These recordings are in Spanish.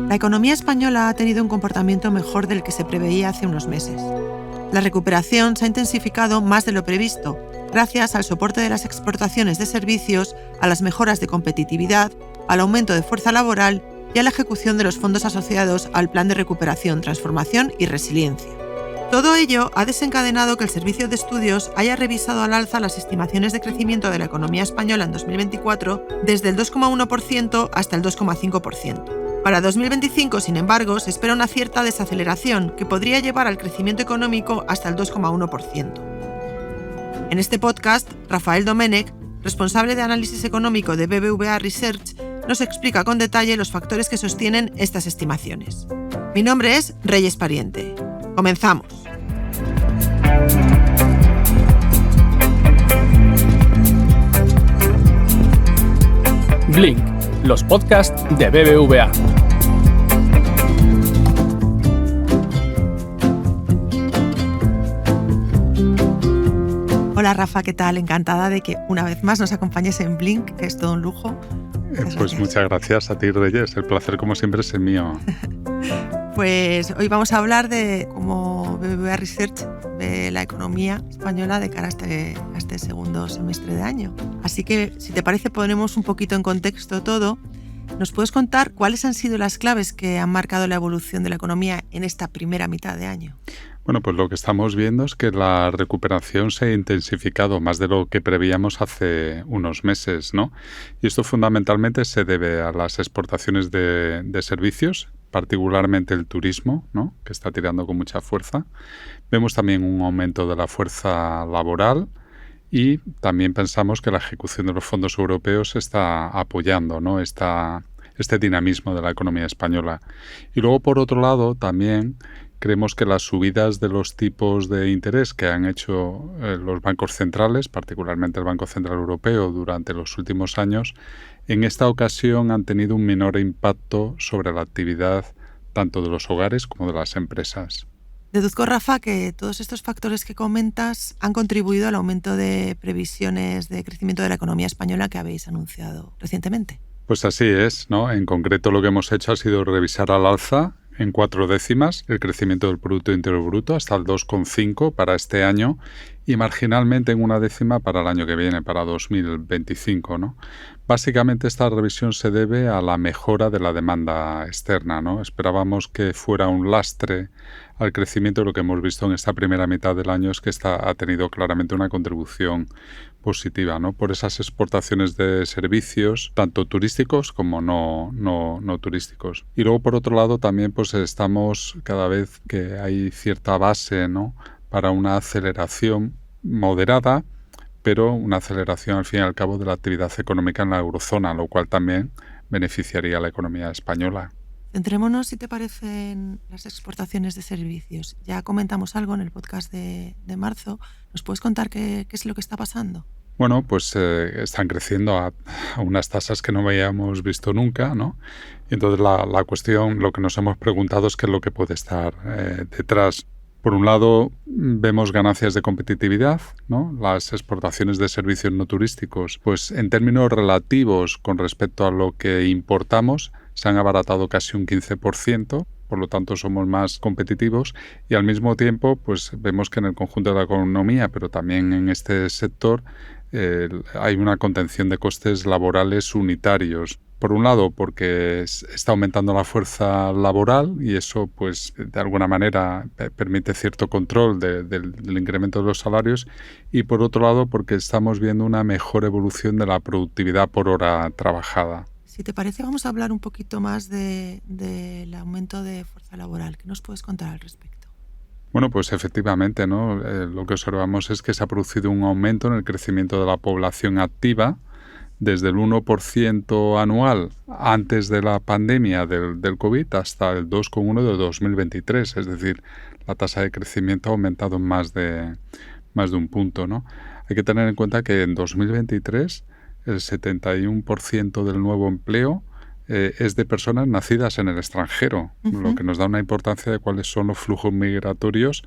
La economía española ha tenido un comportamiento mejor del que se preveía hace unos meses. La recuperación se ha intensificado más de lo previsto, gracias al soporte de las exportaciones de servicios, a las mejoras de competitividad, al aumento de fuerza laboral y a la ejecución de los fondos asociados al Plan de Recuperación, Transformación y Resiliencia. Todo ello ha desencadenado que el Servicio de Estudios haya revisado al alza las estimaciones de crecimiento de la economía española en 2024 desde el 2,1% hasta el 2,5%. Para 2025, sin embargo, se espera una cierta desaceleración que podría llevar al crecimiento económico hasta el 2,1%. En este podcast, Rafael Domènech, responsable de análisis económico de BBVA Research, nos explica con detalle los factores que sostienen estas estimaciones. Mi nombre es Reyes Pariente. ¡Comenzamos! Blink, los podcasts de BBVA. Hola Rafa, ¿qué tal? Encantada de que una vez más nos acompañes en Blink, que es todo un lujo. Pues muchas gracias a ti, Reyes. El placer, como siempre, es el mío. Pues hoy vamos a hablar de cómo BBVA Research ve la economía española de cara a este segundo semestre de año. Así que, si te parece, ponemos un poquito en contexto todo. ¿Nos puedes contar cuáles han sido las claves que han marcado la evolución de la economía en esta primera mitad de año? Bueno, pues lo que estamos viendo es que la recuperación se ha intensificado más de lo que prevíamos hace unos meses, ¿no? Y esto fundamentalmente se debe a las exportaciones de servicios, particularmente el turismo, ¿no?, que está tirando con mucha fuerza. Vemos también un aumento de la fuerza laboral y también pensamos que la ejecución de los fondos europeos está apoyando, ¿no?, este dinamismo de la economía española. Y luego, por otro lado, también creemos que las subidas de los tipos de interés que han hecho los bancos centrales, particularmente el Banco Central Europeo, durante los últimos años, en esta ocasión han tenido un menor impacto sobre la actividad tanto de los hogares como de las empresas. Deduzco, Rafa, que todos estos factores que comentas han contribuido al aumento de previsiones de crecimiento de la economía española que habéis anunciado recientemente. Pues así es, ¿no? En concreto lo que hemos hecho ha sido revisar al alza en 4 décimas el crecimiento del Producto Interior Bruto hasta el 2,5 para este año y marginalmente en 1 décima para el año que viene, para 2025, ¿no? Básicamente esta revisión se debe a la mejora de la demanda externa, ¿no? Esperábamos que fuera un lastre al crecimiento. Lo que hemos visto en esta primera mitad del año es que ha tenido claramente una contribución positiva, ¿no?, por esas exportaciones de servicios, tanto turísticos como no turísticos. Y luego, por otro lado, también pues estamos, cada vez que hay cierta base, ¿no?, para una aceleración moderada, pero una aceleración al fin y al cabo de la actividad económica en la eurozona, lo cual también beneficiaría a la economía española. Centrémonos, si te parece, en las exportaciones de servicios. Ya comentamos algo en el podcast de marzo. ¿Nos puedes contar qué es lo que está pasando? Bueno, pues están creciendo a unas tasas que no habíamos visto nunca, ¿no? Y entonces la cuestión, lo que nos hemos preguntado es qué es lo que puede estar detrás. Por un lado, vemos ganancias de competitividad, ¿no? Las exportaciones de servicios no turísticos, pues en términos relativos con respecto a lo que importamos, se han abaratado casi un 15%, por lo tanto somos más competitivos y al mismo tiempo pues vemos que en el conjunto de la economía, pero también en este sector, hay una contención de costes laborales unitarios. Por un lado, porque está aumentando la fuerza laboral y eso, pues, de alguna manera permite cierto control del incremento de los salarios. Y por otro lado, porque estamos viendo una mejor evolución de la productividad por hora trabajada. Si te parece, vamos a hablar un poquito más del aumento de fuerza laboral. ¿Qué nos puedes contar al respecto? Bueno, pues efectivamente, ¿no? Lo que observamos es que se ha producido un aumento en el crecimiento de la población activa, desde el 1% anual antes de la pandemia del COVID hasta el 2,1% de 2023. Es decir, la tasa de crecimiento ha aumentado en más de un punto, ¿no? Hay que tener en cuenta que en 2023 el 71% del nuevo empleo es de personas nacidas en el extranjero, lo que nos da una importancia de cuáles son los flujos migratorios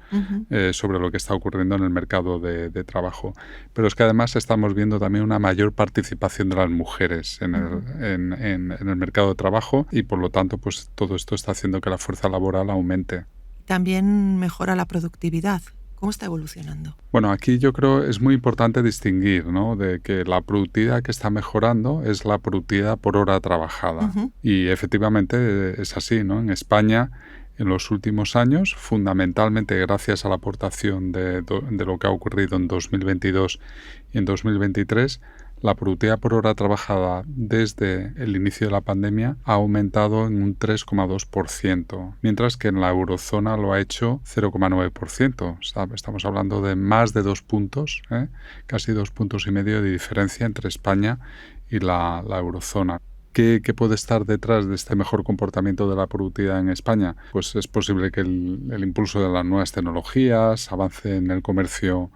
sobre lo que está ocurriendo en el mercado de trabajo. Pero es que además estamos viendo también una mayor participación de las mujeres en el mercado de trabajo y por lo tanto pues todo esto está haciendo que la fuerza laboral aumente. También mejora la productividad. ¿Cómo está evolucionando? Bueno, aquí yo creo es muy importante distinguir, ¿no?, de que la productividad que está mejorando es la productividad por hora trabajada. Y efectivamente es así, ¿no? En España, en los últimos años, fundamentalmente gracias a la aportación de lo que ha ocurrido en 2022 y en 2023, la productividad por hora trabajada desde el inicio de la pandemia ha aumentado en un 3,2%, mientras que en la eurozona lo ha hecho 0,9%. Estamos hablando de más de 2 puntos, casi 2,5 puntos de diferencia entre España y la eurozona. ¿Qué puede estar detrás de este mejor comportamiento de la productividad en España? Pues es posible que el impulso de las nuevas tecnologías, avance en el comercio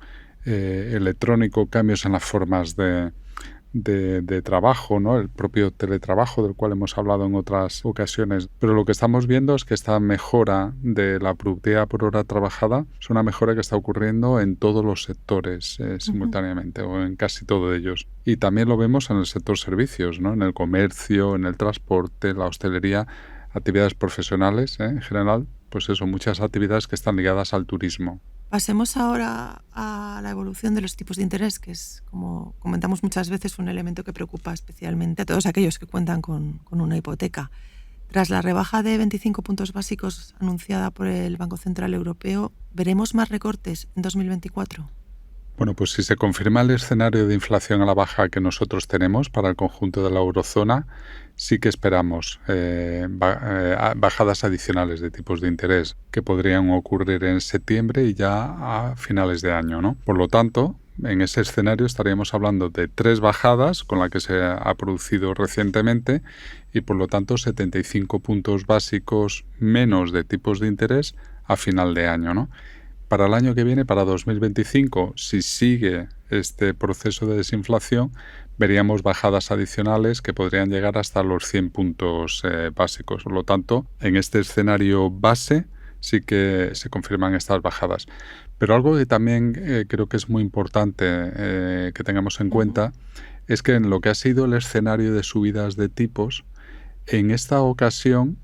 electrónico, cambios en las formas de trabajo, ¿no? El propio teletrabajo del cual hemos hablado en otras ocasiones. Pero lo que estamos viendo es que esta mejora de la productividad por hora trabajada es una mejora que está ocurriendo en todos los sectores simultáneamente o en casi todos ellos. Y también lo vemos en el sector servicios, ¿no? En el comercio, en el transporte, la hostelería, actividades profesionales en general, pues eso, muchas actividades que están ligadas al turismo. Pasemos ahora a la evolución de los tipos de interés, que es, como comentamos muchas veces, un elemento que preocupa especialmente a todos aquellos que cuentan con una hipoteca. Tras la rebaja de 25 puntos básicos anunciada por el Banco Central Europeo, ¿veremos más recortes en 2024? Bueno, pues si se confirma el escenario de inflación a la baja que nosotros tenemos para el conjunto de la eurozona, sí que esperamos bajadas adicionales de tipos de interés que podrían ocurrir en septiembre y ya a finales de año, ¿no? Por lo tanto, en ese escenario estaríamos hablando de 3 bajadas con la que se ha producido recientemente y por lo tanto 75 puntos básicos menos de tipos de interés a final de año, ¿no? Para el año que viene, para 2025, si sigue este proceso de desinflación, veríamos bajadas adicionales que podrían llegar hasta los 100 puntos básicos. Por lo tanto, en este escenario base sí que se confirman estas bajadas. Pero algo que también creo que es muy importante que tengamos en cuenta es que en lo que ha sido el escenario de subidas de tipos, en esta ocasión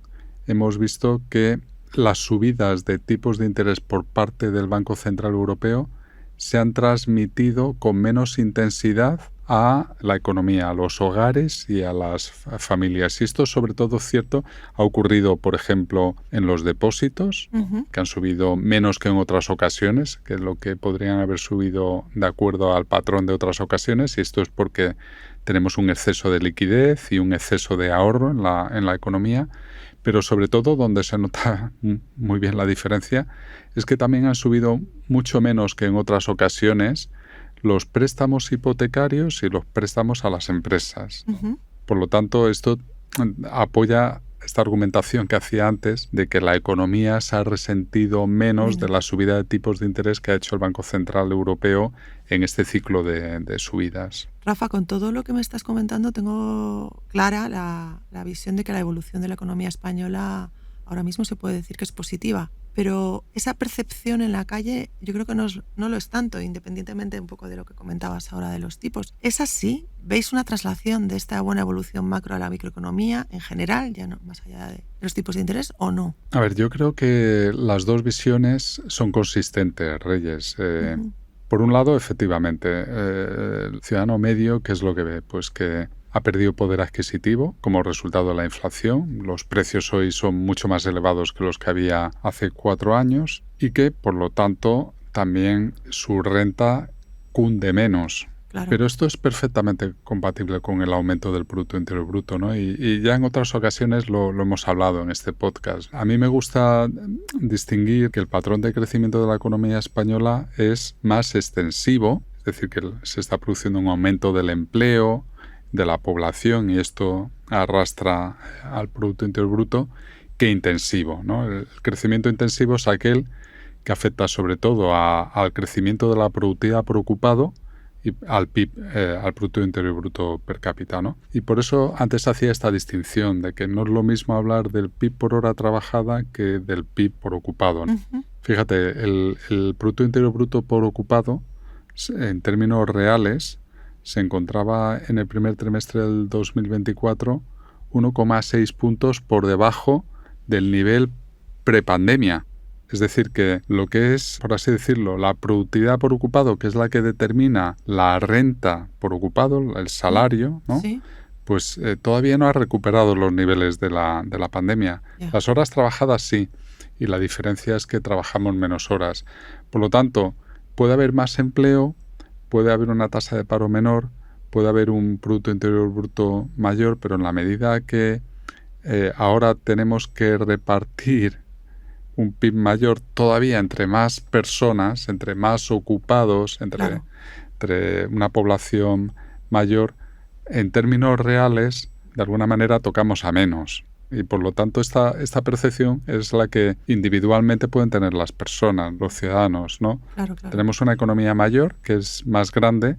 hemos visto que las subidas de tipos de interés por parte del Banco Central Europeo se han transmitido con menos intensidad a la economía, a los hogares y a las familias. Y esto sobre todo es cierto, ha ocurrido, por ejemplo, en los depósitos, que han subido menos que en otras ocasiones, que es lo que podrían haber subido de acuerdo al patrón de otras ocasiones, y esto es porque tenemos un exceso de liquidez y un exceso de ahorro en la economía. Pero sobre todo donde se nota muy bien la diferencia es que también han subido mucho menos que en otras ocasiones los préstamos hipotecarios y los préstamos a las empresas. Por lo tanto, esto apoya esta argumentación que hacía antes de que la economía se ha resentido menos de la subida de tipos de interés que ha hecho el Banco Central Europeo en este ciclo de subidas. Rafa, con todo lo que me estás comentando, tengo clara la visión de que la evolución de la economía española ahora mismo se puede decir que es positiva. Pero esa percepción en la calle yo creo que no lo es tanto, independientemente un poco de lo que comentabas ahora de los tipos. ¿Es así? ¿Veis una traslación de esta buena evolución macro a la microeconomía en general, ya no más allá de los tipos de interés, o no? A ver, yo creo que las dos visiones son consistentes, Reyes. Por un lado, efectivamente, el ciudadano medio, ¿qué es lo que ve? Pues que ha perdido poder adquisitivo como resultado de la inflación. Los precios hoy son mucho más elevados que los que había hace 4 años y que, por lo tanto, también su renta cunde menos. Claro. Pero esto es perfectamente compatible con el aumento del Producto Interior Bruto, ¿no? Y ya en otras ocasiones lo hemos hablado en este podcast. A mí me gusta distinguir que el patrón de crecimiento de la economía española es más extensivo, es decir, que se está produciendo un aumento del empleo, de la población, y esto arrastra al Producto Interior Bruto, que intensivo, ¿no? El crecimiento intensivo es aquel que afecta sobre todo al crecimiento de la productividad por ocupado, y al PIB, al Producto Interior Bruto per cápita, ¿no? Y por eso antes hacía esta distinción de que no es lo mismo hablar del PIB por hora trabajada que del PIB por ocupado, ¿no? Fíjate, el Producto Interior Bruto por ocupado, en términos reales, se encontraba en el primer trimestre del 2024 1,6 puntos por debajo del nivel prepandemia. Es decir, que lo que es, por así decirlo, la productividad por ocupado, que es la que determina la renta por ocupado, el salario, ¿no? Sí. Pues todavía no ha recuperado los niveles de la pandemia. Ya. Las horas trabajadas sí, y la diferencia es que trabajamos menos horas. Por lo tanto, puede haber más empleo, puede haber una tasa de paro menor, puede haber un Producto Interior Bruto mayor, pero en la medida que ahora tenemos que repartir un PIB mayor todavía entre más personas, entre más ocupados, entre una población mayor, en términos reales, de alguna manera tocamos a menos. Y por lo tanto esta percepción es la que individualmente pueden tener las personas, los ciudadanos, ¿no? Claro. Tenemos una economía mayor, que es más grande,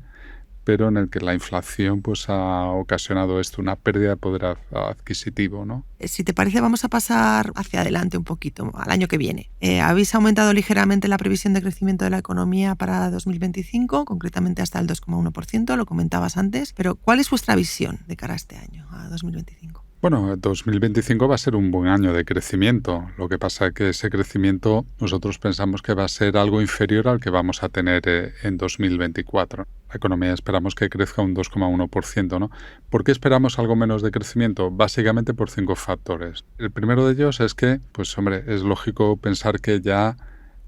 pero en el que la inflación pues ha ocasionado una pérdida de poder adquisitivo, ¿no? Si te parece, vamos a pasar hacia adelante un poquito, al año que viene. Habéis aumentado ligeramente la previsión de crecimiento de la economía para 2025, concretamente hasta el 2,1%, lo comentabas antes, pero ¿cuál es vuestra visión de cara a este año, a 2025? Bueno, 2025 va a ser un buen año de crecimiento. Lo que pasa es que ese crecimiento nosotros pensamos que va a ser algo inferior al que vamos a tener en 2024. La economía esperamos que crezca un 2,1%, ¿no? ¿Por qué esperamos algo menos de crecimiento? Básicamente por 5 factores. El primero de ellos es que, pues hombre, es lógico pensar que ya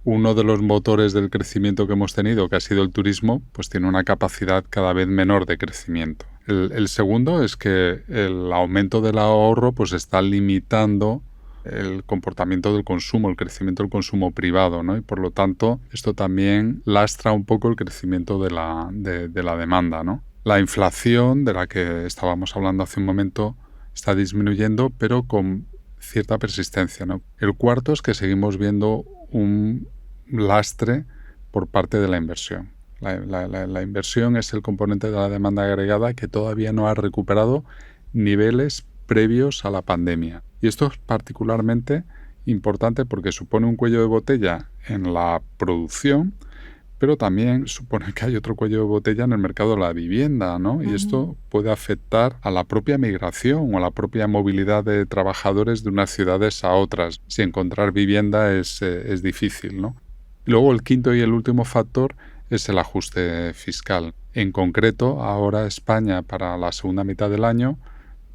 uno de los motores del crecimiento que hemos tenido, que ha sido el turismo, pues tiene una capacidad cada vez menor de crecimiento. El segundo es que el aumento del ahorro pues está limitando el comportamiento del consumo, el crecimiento del consumo privado, ¿no? Y por lo tanto esto también lastra un poco el crecimiento de la demanda, ¿no? La inflación, de la que estábamos hablando hace un momento, está disminuyendo, pero con cierta persistencia, ¿no? El cuarto es que seguimos viendo un lastre por parte de la inversión. La inversión es el componente de la demanda agregada que todavía no ha recuperado niveles previos a la pandemia. Y esto es particularmente importante porque supone un cuello de botella en la producción, pero también supone que hay otro cuello de botella en el mercado de la vivienda, ¿no? Y esto puede afectar a la propia migración o a la propia movilidad de trabajadores de unas ciudades a otras. Si encontrar vivienda es difícil, ¿no? Luego el quinto y el último factor es el ajuste fiscal. En concreto, ahora España para la segunda mitad del año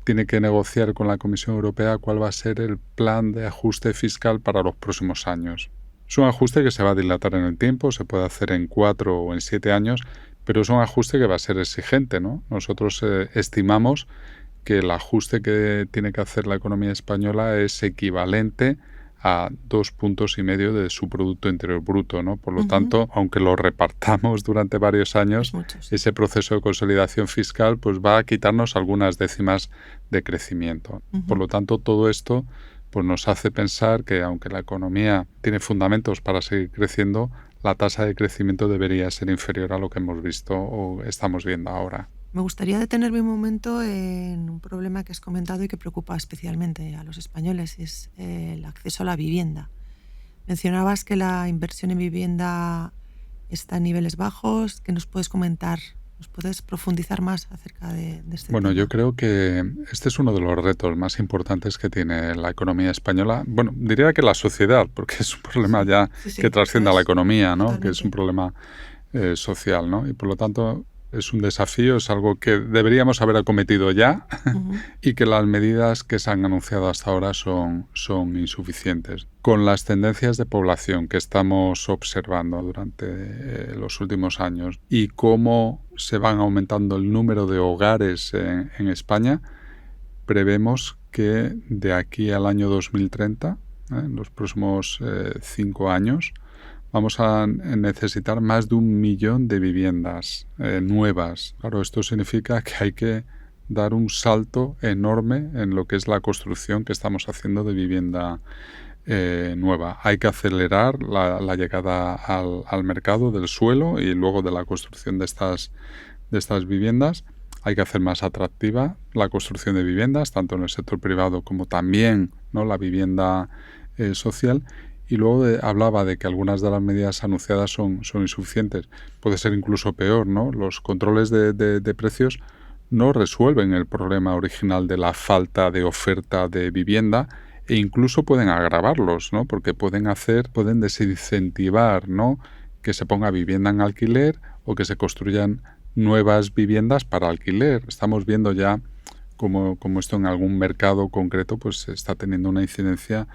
tiene que negociar con la Comisión Europea cuál va a ser el plan de ajuste fiscal para los próximos años. Es un ajuste que se va a dilatar en el tiempo, se puede hacer en 4 o en 7 años, pero es un ajuste que va a ser exigente, ¿no? Nosotros estimamos que el ajuste que tiene que hacer la economía española es equivalente a 2,5 puntos de su Producto Interior Bruto, ¿no? Por lo tanto, aunque lo repartamos durante varios años, ese proceso de consolidación fiscal pues va a quitarnos algunas décimas de crecimiento. Por lo tanto, todo esto pues nos hace pensar que aunque la economía tiene fundamentos para seguir creciendo, la tasa de crecimiento debería ser inferior a lo que hemos visto o estamos viendo ahora. Me gustaría detenerme un momento en un problema que has comentado y que preocupa especialmente a los españoles, es el acceso a la vivienda. Mencionabas que la inversión en vivienda está en niveles bajos. ¿Qué nos puedes comentar? ¿Nos puedes profundizar más acerca de este tema? Bueno, yo creo que este es uno de los retos más importantes que tiene la economía española. Bueno, diría que la sociedad, porque es un problema que trasciende a la economía, ¿no? Totalmente. Que es un problema social, ¿no? Y por lo tanto es un desafío, es algo que deberíamos haber acometido ya y que las medidas que se han anunciado hasta ahora son insuficientes. Con las tendencias de población que estamos observando durante los últimos años y cómo se van aumentando el número de hogares en España, prevemos que de aquí al año 2030, en los próximos 5 años, vamos a necesitar más de 1 millón de viviendas nuevas. Claro, esto significa que hay que dar un salto enorme en lo que es la construcción que estamos haciendo de vivienda nueva. Hay que acelerar la llegada al mercado del suelo y luego de la construcción de estas viviendas. Hay que hacer más atractiva la construcción de viviendas, tanto en el sector privado como también, ¿no?, la vivienda social. Y luego hablaba de que algunas de las medidas anunciadas son insuficientes. Puede ser incluso peor, ¿no? Los controles de precios no resuelven el problema original de la falta de oferta de vivienda e incluso pueden agravarlos, ¿no? Porque pueden desincentivar, ¿no?, que se ponga vivienda en alquiler o que se construyan nuevas viviendas para alquiler. Estamos viendo ya como esto en algún mercado concreto pues está teniendo una incidencia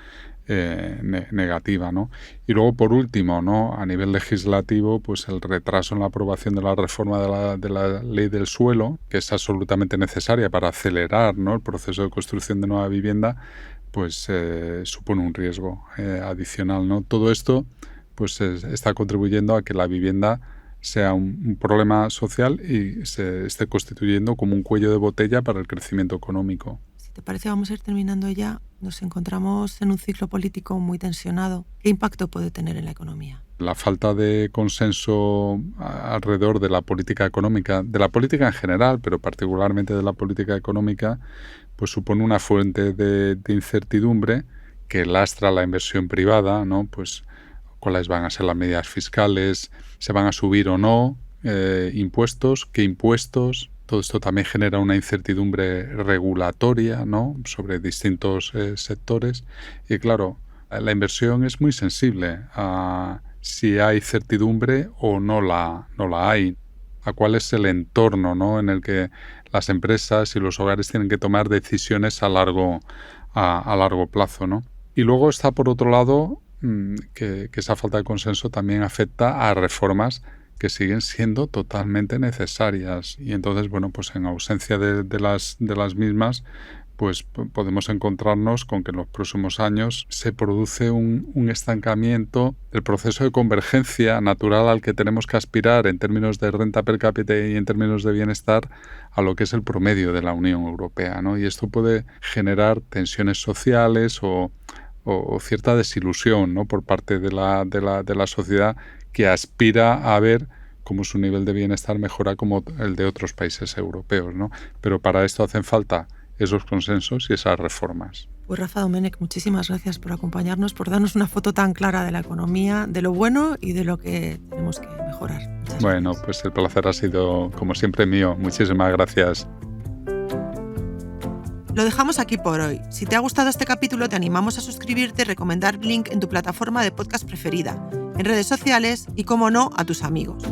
negativa, ¿no? Y luego, por último, ¿no?, a nivel legislativo, pues el retraso en la aprobación de la reforma de la ley del suelo, que es absolutamente necesaria para acelerar, ¿no?, el proceso de construcción de nueva vivienda, pues supone un riesgo adicional, ¿no? Todo esto pues está contribuyendo a que la vivienda sea un problema social y se esté constituyendo como un cuello de botella para el crecimiento económico. Si te parece, vamos a ir terminando ya. Nos encontramos en un ciclo político muy tensionado. ¿Qué impacto puede tener en la economía? La falta de consenso alrededor de la política económica, de la política en general, pero particularmente de la política económica, pues supone una fuente de incertidumbre que lastra la inversión privada, ¿no? Pues cuáles van a ser las medidas fiscales, se van a subir o no impuestos, qué impuestos. Todo esto también genera una incertidumbre regulatoria, ¿no?, sobre distintos sectores. Y claro, la inversión es muy sensible a si hay certidumbre o no la hay, a cuál es el entorno, ¿no?, en el que las empresas y los hogares tienen que tomar decisiones a largo plazo, ¿no? Y luego está, por otro lado, que esa falta de consenso también afecta a reformas que siguen siendo totalmente necesarias. Y entonces, bueno, pues en ausencia de las mismas, pues podemos encontrarnos con que en los próximos años se produce un estancamiento del proceso de convergencia natural al que tenemos que aspirar en términos de renta per cápita y en términos de bienestar a lo que es el promedio de la Unión Europea, ¿no? Y esto puede generar tensiones sociales o cierta desilusión, ¿no?, por parte de la sociedad que aspira a ver cómo su nivel de bienestar mejora como el de otros países europeos, ¿no? Pero para esto hacen falta esos consensos y esas reformas. Pues Rafa Domènech, muchísimas gracias por acompañarnos, por darnos una foto tan clara de la economía, de lo bueno y de lo que tenemos que mejorar. Bueno, pues el placer ha sido, como siempre, mío. Muchísimas gracias. Lo dejamos aquí por hoy. Si te ha gustado este capítulo, te animamos a suscribirte y recomendar Blink en tu plataforma de podcast preferida, en redes sociales y, como no, a tus amigos.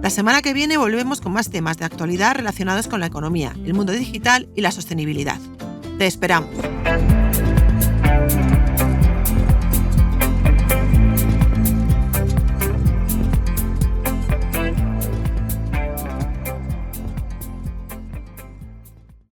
La semana que viene volvemos con más temas de actualidad relacionados con la economía, el mundo digital y la sostenibilidad. Te esperamos.